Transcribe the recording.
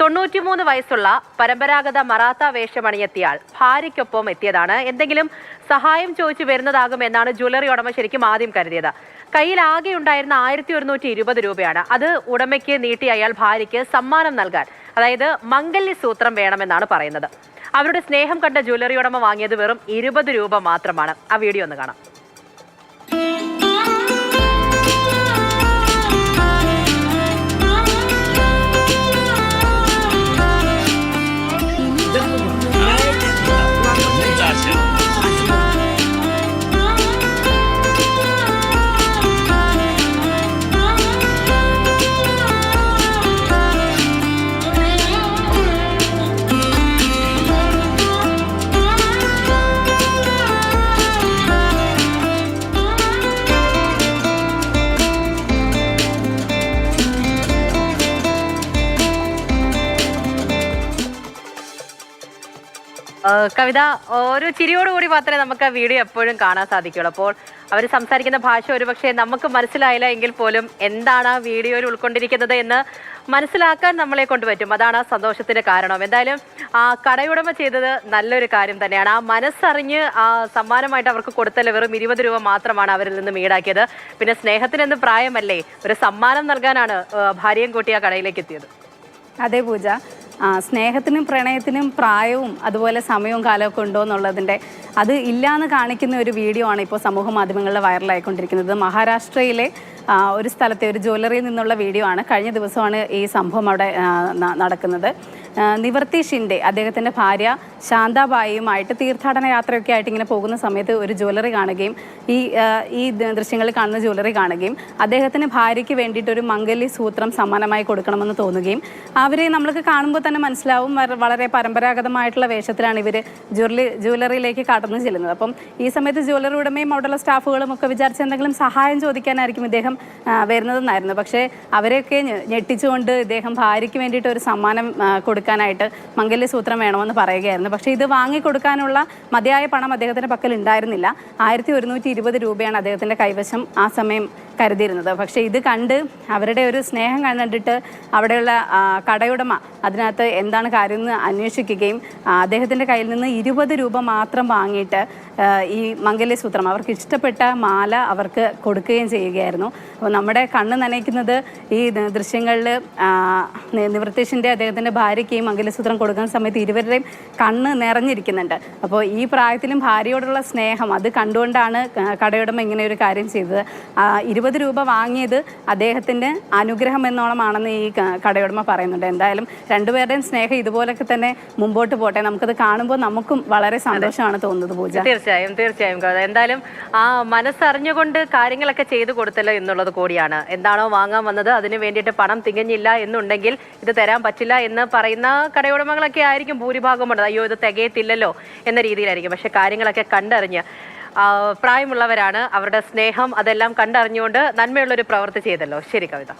93 വയസ്സുള്ള പരമ്പരാഗത മറാത്ത വേഷമണിയെത്തിയാൽ ഭാര്യയ്ക്കൊപ്പം എത്തിയതാണ്. എന്തെങ്കിലും സഹായം ചോദിച്ചു വരുന്നതാകുമെന്നാണ് ജ്വല്ലറി ഉടമ ശരിക്കും ആദ്യം കരുതിയത്. കയ്യിൽ ആകെ ഉണ്ടായിരുന്ന 1120 രൂപയാണ്. അത് ഉടമയ്ക്ക് നീട്ടി അയാൾ ഭാര്യയ്ക്ക് സമ്മാനം നൽകാൻ, അതായത് മംഗല്യ സൂത്രം വേണമെന്നാണ് പറയുന്നത്. അവരുടെ സ്നേഹം കണ്ട ജ്വല്ലറി ഉടമ വാങ്ങിയത് വെറും 20 രൂപ മാത്രമാണ്. ആ വീഡിയോ ഒന്ന് കാണാം. കവിത, ഒരു ചിരിയോടുകൂടി മാത്രമേ നമുക്ക് ആ വീഡിയോ എപ്പോഴും കാണാൻ സാധിക്കുള്ളൂ. അപ്പോൾ അവർ സംസാരിക്കുന്ന ഭാഷ ഒരുപക്ഷെ നമുക്ക് മനസ്സിലായില്ല എങ്കിൽ പോലും എന്താണ് ആ വീഡിയോയിൽ ഉൾക്കൊണ്ടിരിക്കുന്നത് എന്ന് മനസ്സിലാക്കാൻ നമ്മളെ കൊണ്ട് പറ്റും. അതാണ് ആ സന്തോഷത്തിന്റെ കാരണം. എന്തായാലും ആ കടയുടമ ചെയ്തത് നല്ലൊരു കാര്യം തന്നെയാണ്. ആ മനസ്സറിഞ്ഞ് ആ സമ്മാനമായിട്ട് അവർക്ക് കൊടുത്തല്ലേ വെറും 20 രൂപ മാത്രമാണ് അവരിൽ നിന്നും ഈടാക്കിയത്. പിന്നെ സ്നേഹത്തിനെന്ത് പ്രായമല്ലേ, ഒരു സമ്മാനം നൽകാനാണ് ഭാര്യയും കൂട്ടി ആ കടയിലേക്ക് എത്തിയത്. അതെ പൂജ, സ്നേഹത്തിനും പ്രണയത്തിനും പ്രായവും അതുപോലെ സമയവും കാലമൊക്കെ ഉണ്ടോ എന്നുള്ളതിൻ്റെ അത് ഇല്ലയെന്ന് കാണിക്കുന്ന ഒരു വീഡിയോ ആണ് ഇപ്പോൾ സമൂഹ മാധ്യമങ്ങളിൽ വൈറലായിക്കൊണ്ടിരിക്കുന്നത്. മഹാരാഷ്ട്രയിലെ ഒരു സ്ഥലത്തെ ഒരു ജ്വല്ലറിയിൽ നിന്നുള്ള വീഡിയോ ആണ്. കഴിഞ്ഞ ദിവസമാണ് ഈ സംഭവം അവിടെ നടക്കുന്നത്. നിവർത്തി ഷിൻഡെ അദ്ദേഹത്തിൻ്റെ ഭാര്യ ശാന്താബായിയുമായിട്ട് തീർത്ഥാടന യാത്രയൊക്കെ ആയിട്ട് ഇങ്ങനെ പോകുന്ന സമയത്ത് ഒരു ജ്വല്ലറി കാണുകയും ഈ ദൃശ്യങ്ങളിൽ കാണുന്ന ജ്വല്ലറി കാണുകയും അദ്ദേഹത്തിന് ഭാര്യയ്ക്ക് വേണ്ടിയിട്ടൊരു മംഗല്യ സൂത്രം സമ്മാനമായി കൊടുക്കണമെന്ന് തോന്നുകയും അവരെ നമ്മൾക്ക് കാണുമ്പോൾ തന്നെ മനസ്സിലാവും വളരെ പരമ്പരാഗതമായിട്ടുള്ള വേഷത്തിലാണ് ഇവർ ജ്വല്ലറിയിലേക്ക് കടന്നു ചെല്ലുന്നത്. അപ്പം ഈ സമയത്ത് ജ്വല്ലറി ഉടമയും അവിടെയുള്ള സ്റ്റാഫുകളും ഒക്കെ വിചാരിച്ച് എന്തെങ്കിലും സഹായം ചോദിക്കാനായിരിക്കും ഇദ്ദേഹം വരുന്നതെന്നായിരുന്നു. പക്ഷേ അവരെയൊക്കെ ഞെട്ടിച്ചുകൊണ്ട് ഇദ്ദേഹം ഭാര്യയ്ക്ക് വേണ്ടിയിട്ട് ഒരു സമ്മാനം കൊടുക്കാനായിട്ട് മംഗല്യസൂത്രം വേണമെന്ന് പറയുകയായിരുന്നു. പക്ഷേ ഇത് വാങ്ങിക്കൊടുക്കാനുള്ള മതിയായ പണം അദ്ദേഹത്തിൻ്റെ പക്കൽ ഉണ്ടായിരുന്നില്ല. 1120 രൂപയാണ് അദ്ദേഹത്തിൻ്റെ കൈവശം ആ സമയം കരുതിയിരുന്നത്. പക്ഷേ ഇത് കണ്ട് അവരുടെ ഒരു സ്നേഹം കണ്ടിട്ട് അവിടെയുള്ള കടയുടമ അതിനകത്ത് എന്താണ് കാര്യം എന്ന് അന്വേഷിക്കുകയും അദ്ദേഹത്തിൻ്റെ കയ്യിൽ നിന്ന് 20 രൂപ മാത്രം വാങ്ങിയിട്ട് ഈ മംഗല്യസൂത്രം അവർക്ക് ഇഷ്ടപ്പെട്ട മാല അവർക്ക് കൊടുക്കുകയും ചെയ്യുകയായിരുന്നു. അപ്പോൾ നമ്മുടെ കണ്ണ് നനയ്ക്കുന്നത് ഈ ദൃശ്യങ്ങളിൽ നിവർത്തിഷിൻ്റെ അദ്ദേഹത്തിൻ്റെ ഭാര്യയ്ക്ക് ഈ മംഗല്യസൂത്രം കൊടുക്കുന്ന സമയത്ത് ഇരുവരുടെയും കണ്ണ് നിറഞ്ഞിരിക്കുന്നുണ്ട്. അപ്പോൾ ഈ പ്രായത്തിലും ഭാര്യയോടുള്ള സ്നേഹം അത് കണ്ടുകൊണ്ടാണ് കടയുടമ ഇങ്ങനെ ഒരു കാര്യം ചെയ്തത്. 20 രൂപ വാങ്ങിയത് അദ്ദേഹത്തിൻ്റെ അനുഗ്രഹം എന്നോണമാണെന്ന് ഈ കടയുടമ പറയുന്നുണ്ട്. എന്തായാലും രണ്ടുപേരുടെയും സ്നേഹം ഇതുപോലൊക്കെ തന്നെ മുമ്പോട്ട് പോട്ടെ. നമുക്കത് കാണുമ്പോൾ നമുക്കും വളരെ സന്തോഷമാണ് തോന്നുന്നത് പൂജ. തീർച്ചയായും എന്തായാലും ആ മനസ്സറിഞ്ഞുകൊണ്ട് കാര്യങ്ങളൊക്കെ ചെയ്തു കൊടുത്തല്ലോ എന്നുള്ളത് കൂടിയാണ്. എന്താണോ വാങ്ങാൻ വന്നത് അതിന് വേണ്ടിയിട്ട് പണം തികഞ്ഞില്ല എന്നുണ്ടെങ്കിൽ ഇത് തരാൻ പറ്റില്ല എന്ന് പറയുന്ന കടയുടമകളൊക്കെ ആയിരിക്കും ഭൂരിഭാഗം ഉള്ളത്. അയ്യോ ഇത് തികയത്തില്ലല്ലോ എന്ന രീതിയിലായിരിക്കും. പക്ഷെ കാര്യങ്ങളൊക്കെ കണ്ടറിഞ്ഞ് പ്രായമുള്ളവരാണ്, അവരുടെ സ്നേഹം അതെല്ലാം കണ്ടറിഞ്ഞുകൊണ്ട് നന്മയുള്ളൊരു പ്രവൃത്തി ചെയ്തല്ലോ. ശരി കവിത.